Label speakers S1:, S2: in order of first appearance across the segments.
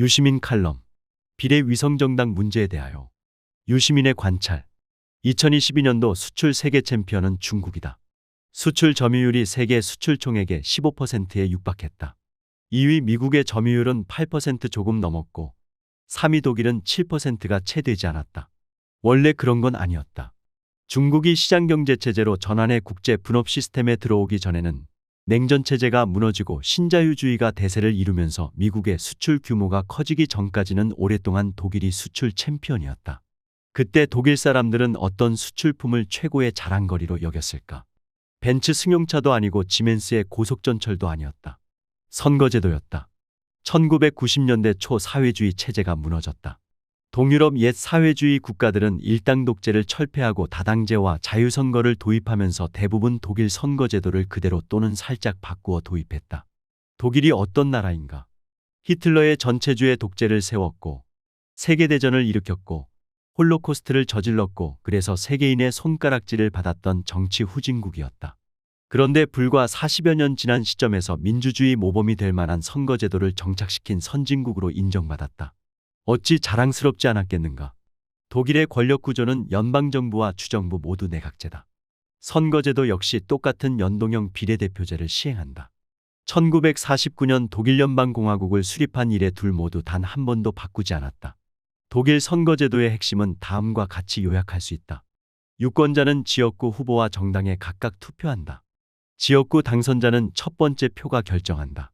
S1: 유시민 칼럼. 비례 위성정당 문제에 대하여. 유시민의 관찰. 2022년도 수출 세계 챔피언은 중국이다. 수출 점유율이 세계 수출 총액의 15%에 육박했다. 2위 미국의 점유율은 8% 조금 넘었고 3위 독일은 7%가 채 되지 않았다. 원래 그런 건 아니었다. 중국이 시장경제체제로 전환해 국제 분업 시스템에 들어오기 전에는 냉전체제가 무너지고 신자유주의가 대세를 이루면서 미국의 수출 규모가 커지기 전까지는 오랫동안 독일이 수출 챔피언이었다. 그때 독일 사람들은 어떤 수출품을 최고의 자랑거리로 여겼을까? 벤츠 승용차도 아니고 지멘스의 고속전철도 아니었다. 선거제도였다. 1990년대 초 사회주의 체제가 무너졌다. 동유럽 옛 사회주의 국가들은 일당 독재를 철폐하고 다당제와 자유선거를 도입하면서 대부분 독일 선거제도를 그대로 또는 살짝 바꾸어 도입했다. 독일이 어떤 나라인가? 히틀러의 전체주의 독재를 세웠고 세계대전을 일으켰고 홀로코스트를 저질렀고 그래서 세계인의 손가락질을 받았던 정치 후진국이었다. 그런데 불과 40여 년 지난 시점에서 민주주의 모범이 될 만한 선거제도를 정착시킨 선진국으로 인정받았다. 어찌 자랑스럽지 않았겠는가? 독일의 권력구조는 연방정부와 주정부 모두 내각제다. 선거제도 역시 똑같은 연동형 비례대표제를 시행한다. 1949년 독일 연방공화국을 수립한 이래 둘 모두 단 한 번도 바꾸지 않았다. 독일 선거제도의 핵심은 다음과 같이 요약할 수 있다. 유권자는 지역구 후보와 정당에 각각 투표한다. 지역구 당선자는 첫 번째 표가 결정한다.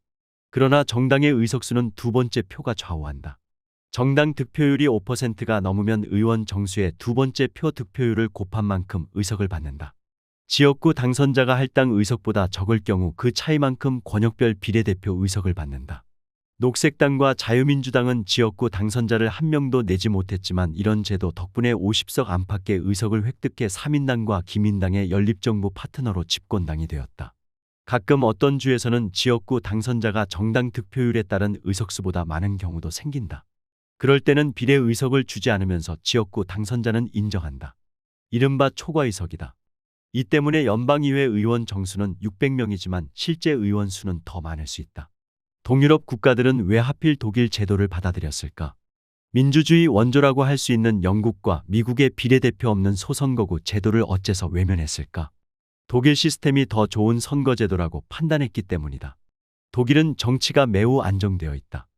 S1: 그러나 정당의 의석수는 두 번째 표가 좌우한다. 정당 득표율이 5%가 넘으면 의원 정수의 두 번째 표 득표율을 곱한 만큼 의석을 받는다. 지역구 당선자가 할당 의석보다 적을 경우 그 차이만큼 권역별 비례대표 의석을 받는다. 녹색당과 자유민주당은 지역구 당선자를 한 명도 내지 못했지만 이런 제도 덕분에 50석 안팎의 의석을 획득해 3인당과 기민당의 연립정부 파트너로 집권당이 되었다. 가끔 어떤 주에서는 지역구 당선자가 정당 득표율에 따른 의석수보다 많은 경우도 생긴다. 그럴 때는 비례 의석을 주지 않으면서 지역구 당선자는 인정한다. 이른바 초과의석이다. 이 때문에 연방의회 의원 정수는 600명이지만 실제 의원 수는 더 많을 수 있다. 동유럽 국가들은 왜 하필 독일 제도를 받아들였을까? 민주주의 원조라고 할 수 있는 영국과 미국의 비례대표 없는 소선거구 제도를 어째서 외면했을까? 독일 시스템이 더 좋은 선거제도라고 판단했기 때문이다. 독일은 정치가 매우 안정되어 있다.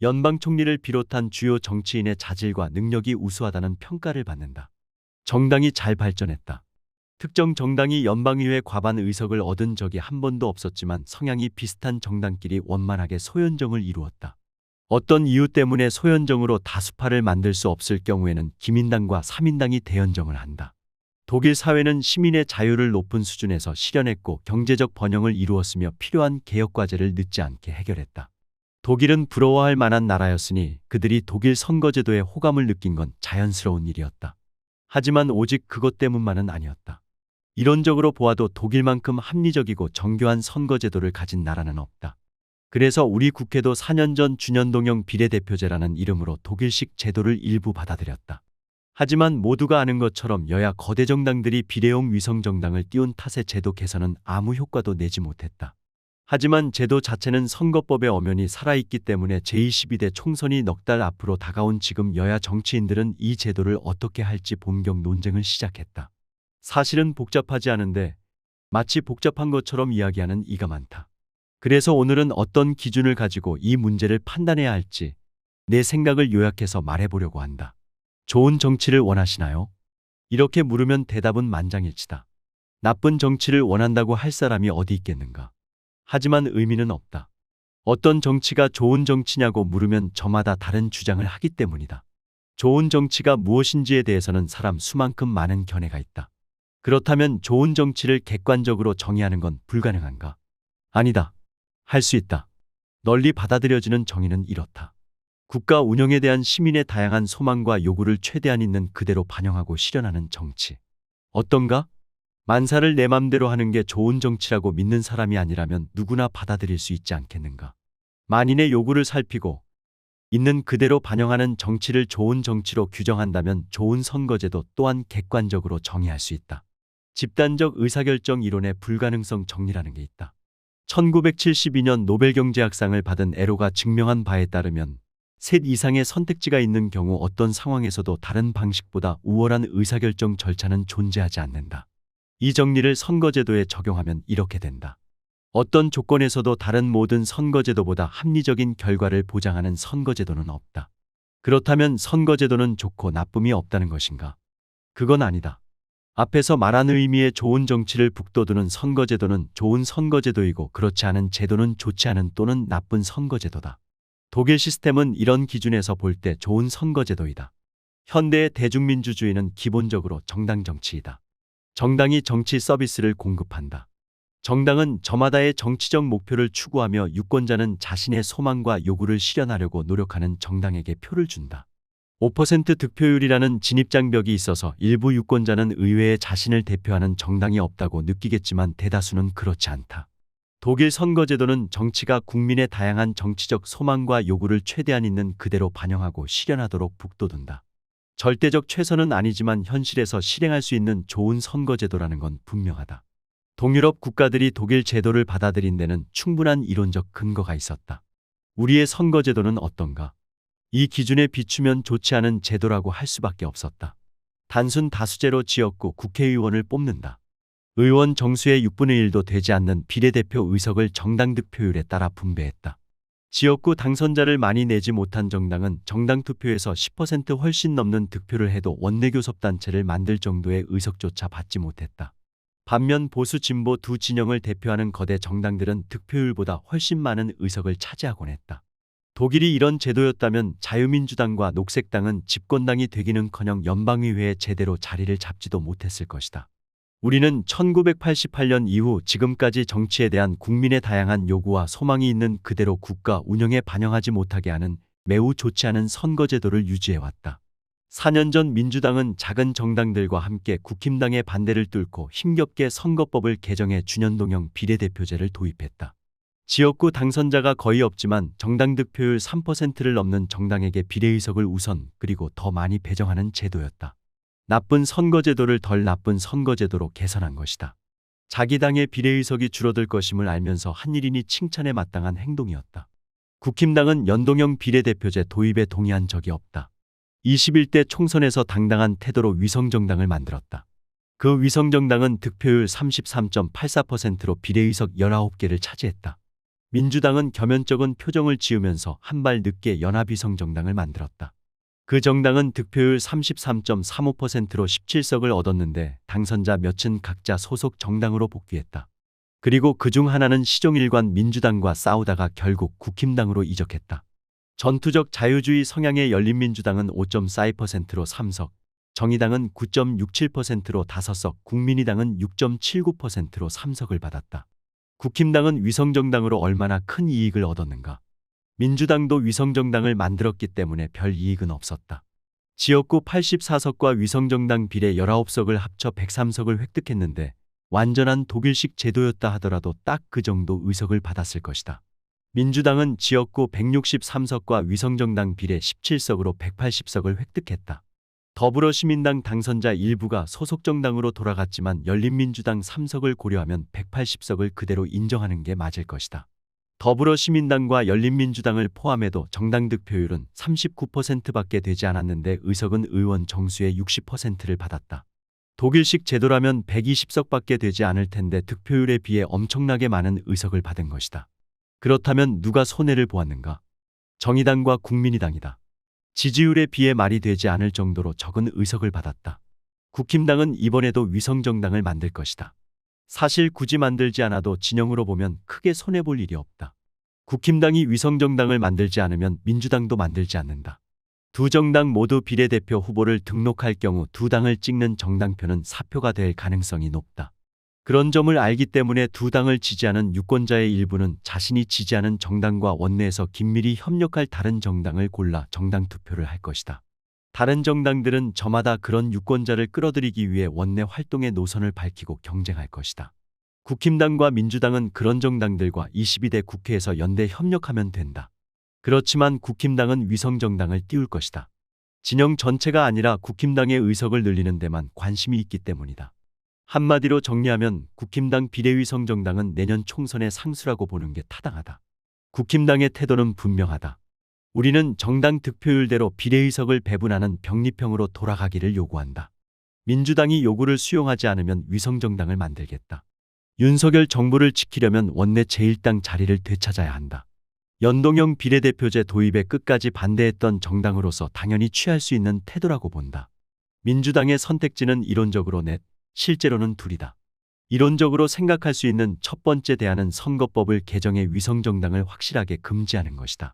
S1: 연방 총리를 비롯한 주요 정치인의 자질과 능력이 우수하다는 평가를 받는다. 정당이 잘 발전했다. 특정 정당이 연방의회 과반 의석을 얻은 적이 한 번도 없었지만 성향이 비슷한 정당끼리 원만하게 소연정을 이루었다. 어떤 이유 때문에 소연정으로 다수파를 만들 수 없을 경우에는 기민당과 3인당이 대연정을 한다. 독일 사회는 시민의 자유를 높은 수준에서 실현했고 경제적 번영을 이루었으며 필요한 개혁과제를 늦지 않게 해결했다. 독일은 부러워할 만한 나라였으니 그들이 독일 선거제도에 호감을 느낀 건 자연스러운 일이었다. 하지만 오직 그것 때문만은 아니었다. 이론적으로 보아도 독일만큼 합리적이고 정교한 선거제도를 가진 나라는 없다. 그래서 우리 국회도 4년 전 준연동형 비례대표제라는 이름으로 독일식 제도를 일부 받아들였다. 하지만 모두가 아는 것처럼 여야 거대 정당들이 비례용 위성정당을 띄운 탓에 제도 개선은 아무 효과도 내지 못했다. 하지만 제도 자체는 선거법의 엄연히 살아있기 때문에 제22대 총선이 넉 달 앞으로 다가온 지금 여야 정치인들은 이 제도를 어떻게 할지 본격 논쟁을 시작했다. 사실은 복잡하지 않은데 마치 복잡한 것처럼 이야기하는 이가 많다. 그래서 오늘은 어떤 기준을 가지고 이 문제를 판단해야 할지 내 생각을 요약해서 말해보려고 한다. 좋은 정치를 원하시나요? 이렇게 물으면 대답은 만장일치다. 나쁜 정치를 원한다고 할 사람이 어디 있겠는가? 하지만 의미는 없다. 어떤 정치가 좋은 정치냐고 물으면 저마다 다른 주장을 하기 때문이다. 좋은 정치가 무엇인지에 대해서는 사람 수만큼 많은 견해가 있다. 그렇다면 좋은 정치를 객관적으로 정의하는 건 불가능한가? 아니다. 할 수 있다. 널리 받아들여지는 정의는 이렇다. 국가 운영에 대한 시민의 다양한 소망과 요구를 최대한 있는 그대로 반영하고 실현하는 정치. 어떤가? 만사를 내 맘대로 하는 게 좋은 정치라고 믿는 사람이 아니라면 누구나 받아들일 수 있지 않겠는가? 만인의 요구를 살피고 있는 그대로 반영하는 정치를 좋은 정치로 규정한다면 좋은 선거제도 또한 객관적으로 정의할 수 있다. 집단적 의사결정 이론의 불가능성 정리라는 게 있다. 1972년 노벨 경제학상을 받은 에로가 증명한 바에 따르면 셋 이상의 선택지가 있는 경우 어떤 상황에서도 다른 방식보다 우월한 의사결정 절차는 존재하지 않는다. 이 정리를 선거제도에 적용하면 이렇게 된다. 어떤 조건에서도 다른 모든 선거제도보다 합리적인 결과를 보장하는 선거제도는 없다. 그렇다면 선거제도는 좋고 나쁨이 없다는 것인가? 그건 아니다. 앞에서 말한 의미의 좋은 정치를 북돋우는 선거제도는 좋은 선거제도이고 그렇지 않은 제도는 좋지 않은 또는 나쁜 선거제도다. 독일 시스템은 이런 기준에서 볼 때 좋은 선거제도이다. 현대의 대중민주주의는 기본적으로 정당 정치이다. 정당이 정치 서비스를 공급한다. 정당은 저마다의 정치적 목표를 추구하며 유권자는 자신의 소망과 요구를 실현하려고 노력하는 정당에게 표를 준다. 5% 득표율이라는 진입장벽이 있어서 일부 유권자는 의회에 자신을 대표하는 정당이 없다고 느끼겠지만 대다수는 그렇지 않다. 독일 선거제도는 정치가 국민의 다양한 정치적 소망과 요구를 최대한 있는 그대로 반영하고 실현하도록 북돋운다. 절대적 최선은 아니지만 현실에서 실행할 수 있는 좋은 선거제도라는 건 분명하다. 동유럽 국가들이 독일 제도를 받아들인 데는 충분한 이론적 근거가 있었다. 우리의 선거제도는 어떤가? 이 기준에 비추면 좋지 않은 제도라고 할 수밖에 없었다. 단순 다수제로 지역구 국회의원을 뽑는다. 의원 정수의 6분의 1도 되지 않는 비례대표 의석을 정당 득표율에 따라 분배했다. 지역구 당선자를 많이 내지 못한 정당은 정당 투표에서 10% 훨씬 넘는 득표를 해도 원내교섭단체를 만들 정도의 의석조차 받지 못했다. 반면 보수 진보 두 진영을 대표하는 거대 정당들은 득표율보다 훨씬 많은 의석을 차지하곤 했다. 독일이 이런 제도였다면 자유민주당과 녹색당은 집권당이 되기는커녕 연방의회에 제대로 자리를 잡지도 못했을 것이다. 우리는 1988년 이후 지금까지 정치에 대한 국민의 다양한 요구와 소망이 있는 그대로 국가 운영에 반영하지 못하게 하는 매우 좋지 않은 선거제도를 유지해왔다. 4년 전 민주당은 작은 정당들과 함께 국힘당의 반대를 뚫고 힘겹게 선거법을 개정해 준연동형 비례대표제를 도입했다. 지역구 당선자가 거의 없지만 정당 득표율 3%를 넘는 정당에게 비례의석을 우선 그리고 더 많이 배정하는 제도였다. 나쁜 선거제도를 덜 나쁜 선거제도로 개선한 것이다. 자기 당의 비례의석이 줄어들 것임을 알면서 한 일이니 칭찬에 마땅한 행동이었다. 국힘당은 연동형 비례대표제 도입에 동의한 적이 없다. 21대 총선에서 당당한 태도로 위성정당을 만들었다. 그 위성정당은 득표율 33.84%로 비례의석 19개를 차지했다. 민주당은 겸연쩍은 표정을 지으면서 한 발 늦게 연합위성정당을 만들었다. 그 정당은 득표율 33.35%로 17석을 얻었는데 당선자 몇은 각자 소속 정당으로 복귀했다. 그리고 그중 하나는 시종일관 민주당과 싸우다가 결국 국힘당으로 이적했다. 전투적 자유주의 성향의 열린민주당은 5.42%로 3석, 정의당은 9.67%로 5석, 국민의당은 6.79%로 3석을 받았다. 국힘당은 위성정당으로 얼마나 큰 이익을 얻었는가? 민주당도 위성정당을 만들었기 때문에 별 이익은 없었다. 지역구 84석과 위성정당 비례 19석을 합쳐 103석을 획득했는데 완전한 독일식 제도였다 하더라도 딱 그 정도 의석을 받았을 것이다. 민주당은 지역구 163석과 위성정당 비례 17석으로 180석을 획득했다. 더불어시민당 당선자 일부가 소속정당으로 돌아갔지만 열린민주당 3석을 고려하면 180석을 그대로 인정하는 게 맞을 것이다. 더불어시민당과 열린민주당을 포함해도 정당 득표율은 39%밖에 되지 않았는데 의석은 의원 정수의 60%를 받았다. 독일식 제도라면 120석밖에 되지 않을 텐데 득표율에 비해 엄청나게 많은 의석을 받은 것이다. 그렇다면 누가 손해를 보았는가? 정의당과 국민의당이다. 지지율에 비해 말이 되지 않을 정도로 적은 의석을 받았다. 국힘당은 이번에도 위성정당을 만들 것이다. 사실 굳이 만들지 않아도 진영으로 보면 크게 손해볼 일이 없다. 국힘당이 위성정당을 만들지 않으면 민주당도 만들지 않는다. 두 정당 모두 비례대표 후보를 등록할 경우 두 당을 찍는 정당표는 사표가 될 가능성이 높다. 그런 점을 알기 때문에 두 당을 지지하는 유권자의 일부는 자신이 지지하는 정당과 원내에서 긴밀히 협력할 다른 정당을 골라 정당 투표를 할 것이다. 다른 정당들은 저마다 그런 유권자를 끌어들이기 위해 원내 활동의 노선을 밝히고 경쟁할 것이다. 국힘당과 민주당은 그런 정당들과 22대 국회에서 연대 협력하면 된다. 그렇지만 국힘당은 위성정당을 띄울 것이다. 진영 전체가 아니라 국힘당의 의석을 늘리는 데만 관심이 있기 때문이다. 한마디로 정리하면 국힘당 비례위성정당은 내년 총선의 상수라고 보는 게 타당하다. 국힘당의 태도는 분명하다. 우리는 정당 득표율대로 비례의석을 배분하는 병립형으로 돌아가기를 요구한다. 민주당이 요구를 수용하지 않으면 위성정당을 만들겠다. 윤석열 정부를 지키려면 원내 제1당 자리를 되찾아야 한다. 연동형 비례대표제 도입에 끝까지 반대했던 정당으로서 당연히 취할 수 있는 태도라고 본다. 민주당의 선택지는 이론적으로 넷, 실제로는 둘이다. 이론적으로 생각할 수 있는 첫 번째 대안은 선거법을 개정해 위성정당을 확실하게 금지하는 것이다.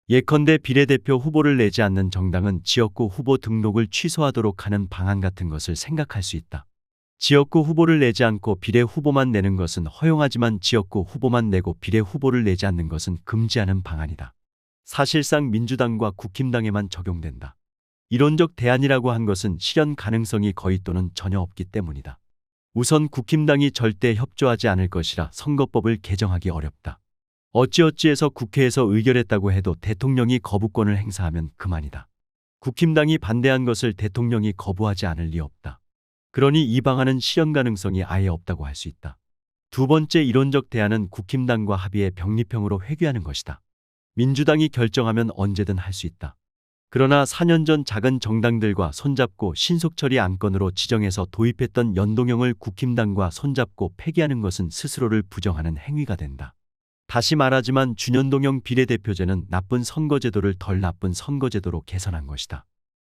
S1: 예컨대 비례대표 후보를 내지 않는 정당은 지역구 후보 등록을 취소하도록 하는 방안 같은 것을 생각할 수 있다. 지역구 후보를 내지 않고 비례 후보만 내는 것은 허용하지만 지역구 후보만 내고 비례 후보를 내지 않는 것은 금지하는 방안이다. 사실상 민주당과 국힘당에만 적용된다. 이론적 대안이라고 한 것은 실현 가능성이 거의 또는 전혀 없기 때문이다. 우선 국힘당이 절대 협조하지 않을 것이라 선거법을 개정하기 어렵다. 어찌어찌해서 국회에서 의결했다고 해도 대통령이 거부권을 행사하면 그만이다. 국힘당이 반대한 것을 대통령이 거부하지 않을 리 없다. 그러니 이 방안은 실현 가능성이 아예 없다고 할 수 있다. 두 번째 이론적 대안은 국힘당과 합의해 병립형으로 회귀하는 것이다. 민주당이 결정하면 언제든 할 수 있다. 그러나 4년 전 작은 정당들과 손잡고 신속처리 안건으로 지정해서 도입했던 연동형을 국힘당과 손잡고 폐기하는 것은 스스로를 부정하는 행위가 된다. 다시 말하지만 준연동형 비례대표제는 나쁜 선거제도를 덜 나쁜 선거제도로 개선한 것이다.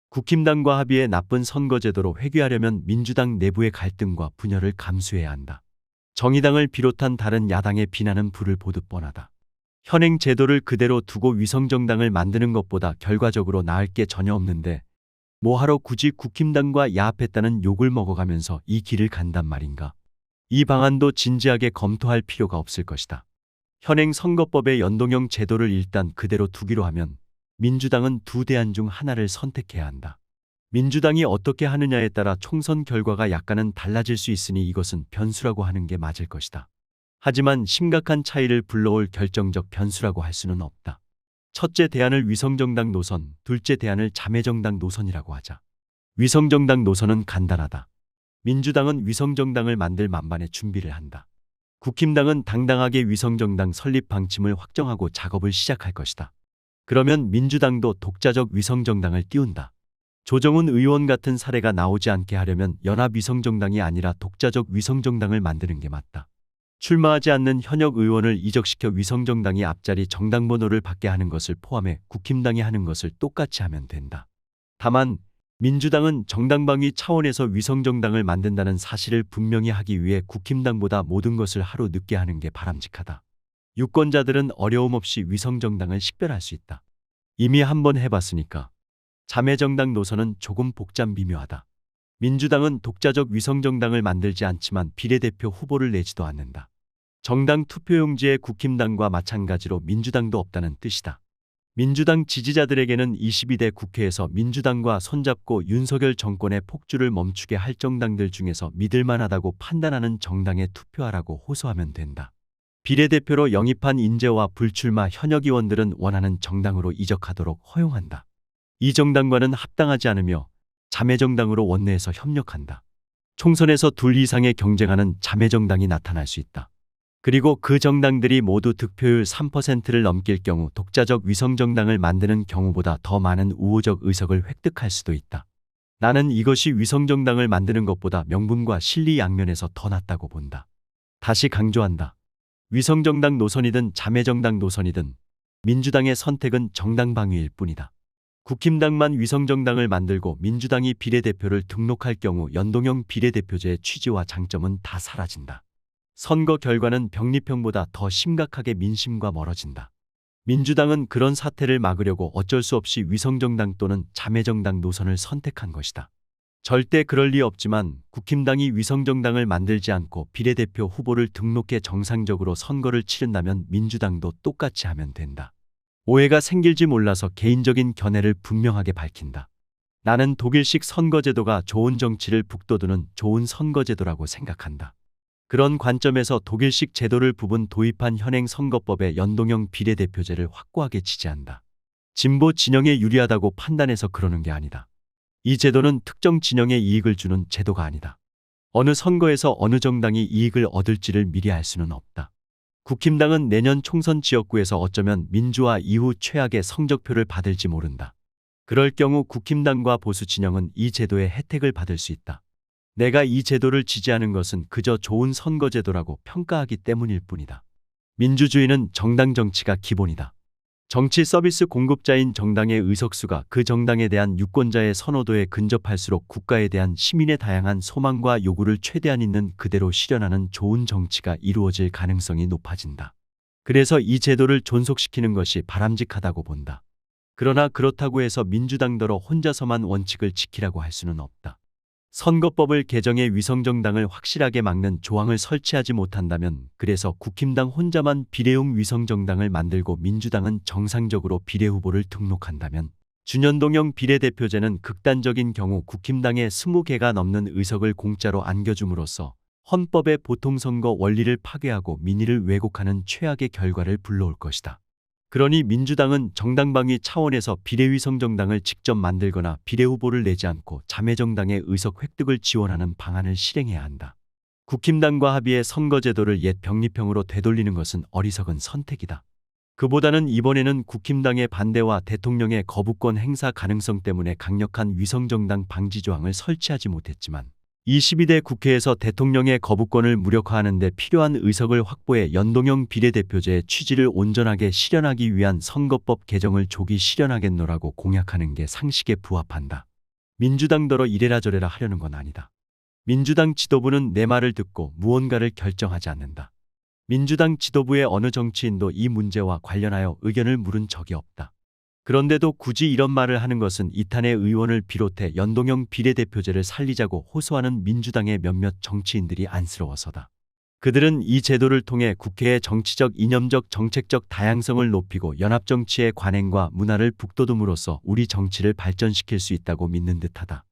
S1: 국힘당과 합의해 나쁜 선거제도로 회귀하려면 민주당 내부의 갈등과 분열을 감수해야 한다. 정의당을 비롯한 다른 야당의 비난은 불을 보듯 뻔하다. 현행 제도를 그대로 두고 위성정당을 만드는 것보다 결과적으로 나을 게 전혀 없는데 뭐하러 굳이 국힘당과 야합했다는 욕을 먹어가면서 이 길을 간단 말인가. 이 방안도 진지하게 검토할 필요가 없을 것이다. 현행 선거법의 연동형 제도를 일단 그대로 두기로 하면 민주당은 두 대안 중 하나를 선택해야 한다. 민주당이 어떻게 하느냐에 따라 총선 결과가 약간은 달라질 수 있으니 이것은 변수라고 하는 게 맞을 것이다. 하지만 심각한 차이를 불러올 결정적 변수라고 할 수는 없다. 첫째 대안을 위성정당 노선, 둘째 대안을 자매정당 노선이라고 하자. 위성정당 노선은 간단하다. 민주당은 위성정당을 만들 만반의 준비를 한다. 국힘당은 당당하게 위성정당 설립 방침을 확정하고 작업을 시작할 것이다. 그러면 민주당도 독자적 위성정당을 띄운다. 조정훈 의원 같은 사례가 나오지 않게 하려면 연합 위성정당이 아니라 독자적 위성정당을 만드는 게 맞다. 출마하지 않는 현역 의원을 이적시켜 위성정당이 앞자리 정당번호를 받게 하는 것을 포함해 국힘당이 하는 것을 똑같이 하면 된다. 다만 민주당은 정당방위 차원에서 위성정당을 만든다는 사실을 분명히 하기 위해 국힘당보다 모든 것을 하루 늦게 하는 게 바람직하다. 유권자들은 어려움 없이 위성정당을 식별할 수 있다. 이미 한번 해봤으니까. 자매정당 노선은 조금 복잡 미묘하다. 민주당은 독자적 위성정당을 만들지 않지만 비례대표 후보를 내지도 않는다. 정당 투표용지에 국힘당과 마찬가지로 민주당도 없다는 뜻이다. 민주당 지지자들에게는 22대 국회에서 민주당과 손잡고 윤석열 정권의 폭주를 멈추게 할 정당들 중에서 믿을만하다고 판단하는 정당에 투표하라고 호소하면 된다. 비례대표로 영입한 인재와 불출마 현역 의원들은 원하는 정당으로 이적하도록 허용한다. 이 정당과는 합당하지 않으며 자매정당으로 원내에서 협력한다. 총선에서 둘 이상의 경쟁하는 자매정당이 나타날 수 있다. 그리고 그 정당들이 모두 득표율 3%를 넘길 경우 독자적 위성정당을 만드는 경우보다 더 많은 우호적 의석을 획득할 수도 있다. 나는 이것이 위성정당을 만드는 것보다 명분과 실리 양면에서 더 낫다고 본다. 다시 강조한다. 위성정당 노선이든 자매정당 노선이든 민주당의 선택은 정당방위일 뿐이다. 국힘당만 위성정당을 만들고 민주당이 비례대표를 등록할 경우 연동형 비례대표제의 취지와 장점은 다 사라진다. 선거 결과는 병립형보다 더 심각하게 민심과 멀어진다. 민주당은 그런 사태를 막으려고 어쩔 수 없이 위성정당 또는 자매정당 노선을 선택한 것이다. 절대 그럴 리 없지만 국힘당이 위성정당을 만들지 않고 비례대표 후보를 등록해 정상적으로 선거를 치른다면 민주당도 똑같이 하면 된다. 오해가 생길지 몰라서 개인적인 견해를 분명하게 밝힌다. 나는 독일식 선거제도가 좋은 정치를 북돋우는 좋은 선거제도라고 생각한다. 그런 관점에서 독일식 제도를 부분 도입한 현행 선거법의 연동형 비례대표제를 확고하게 지지한다. 진보 진영에 유리하다고 판단해서 그러는 게 아니다. 이 제도는 특정 진영에 이익을 주는 제도가 아니다. 어느 선거에서 어느 정당이 이익을 얻을지를 미리 알 수는 없다. 국힘당은 내년 총선 지역구에서 어쩌면 민주화 이후 최악의 성적표를 받을지 모른다. 그럴 경우 국힘당과 보수 진영은 이 제도의 혜택을 받을 수 있다. 내가 이 제도를 지지하는 것은 그저 좋은 선거제도라고 평가하기 때문일 뿐이다. 민주주의는 정당 정치가 기본이다. 정치 서비스 공급자인 정당의 의석수가 그 정당에 대한 유권자의 선호도에 근접할수록 국가에 대한 시민의 다양한 소망과 요구를 최대한 있는 그대로 실현하는 좋은 정치가 이루어질 가능성이 높아진다. 그래서 이 제도를 존속시키는 것이 바람직하다고 본다. 그러나 그렇다고 해서 민주당더러 혼자서만 원칙을 지키라고 할 수는 없다. 선거법을 개정해 위성정당을 확실하게 막는 조항을 설치하지 못한다면, 그래서 국힘당 혼자만 비례용 위성정당을 만들고 민주당은 정상적으로 비례후보를 등록한다면, 준연동형 비례대표제는 극단적인 경우 국힘당의 20개가 넘는 의석을 공짜로 안겨줌으로써 헌법의 보통선거 원리를 파괴하고 민의를 왜곡하는 최악의 결과를 불러올 것이다. 그러니 민주당은 정당방위 차원에서 비례위성정당을 직접 만들거나 비례후보를 내지 않고 자매정당의 의석 획득을 지원하는 방안을 실행해야 한다. 국힘당과 합의해 선거제도를 옛 병립형으로 되돌리는 것은 어리석은 선택이다. 그보다는 이번에는 국힘당의 반대와 대통령의 거부권 행사 가능성 때문에 강력한 위성정당 방지 조항을 설치하지 못했지만, 22대 국회에서 대통령의 거부권을 무력화하는 데 필요한 의석을 확보해 연동형 비례대표제의 취지를 온전하게 실현하기 위한 선거법 개정을 조기 실현하겠노라고 공약하는 게 상식에 부합한다. 민주당더러 이래라 저래라 하려는 건 아니다. 민주당 지도부는 내 말을 듣고 무언가를 결정하지 않는다. 민주당 지도부의 어느 정치인도 이 문제와 관련하여 의견을 물은 적이 없다. 그런데도 굳이 이런 말을 하는 것은 이탄의 의원을 비롯해 연동형 비례대표제를 살리자고 호소하는 민주당의 몇몇 정치인들이 안쓰러워서다. 그들은 이 제도를 통해 국회의 정치적, 이념적, 정책적 다양성을 높이고 연합정치의 관행과 문화를 북돋움으로써 우리 정치를 발전시킬 수 있다고 믿는 듯하다.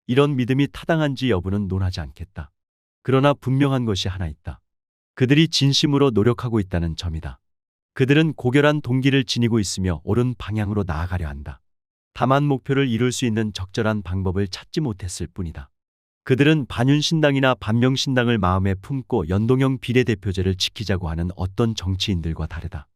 S1: 이런 믿음이 타당한지 여부는 논하지 않겠다. 그러나 분명한 것이 하나 있다. 그들이 진심으로 노력하고 있다는 점이다. 그들은 고결한 동기를 지니고 있으며 옳은 방향으로 나아가려 한다. 다만 목표를 이룰 수 있는 적절한 방법을 찾지 못했을 뿐이다. 그들은 반윤신당이나 반명신당을 마음에 품고 연동형 비례대표제를 지키자고 하는 어떤 정치인들과 다르다.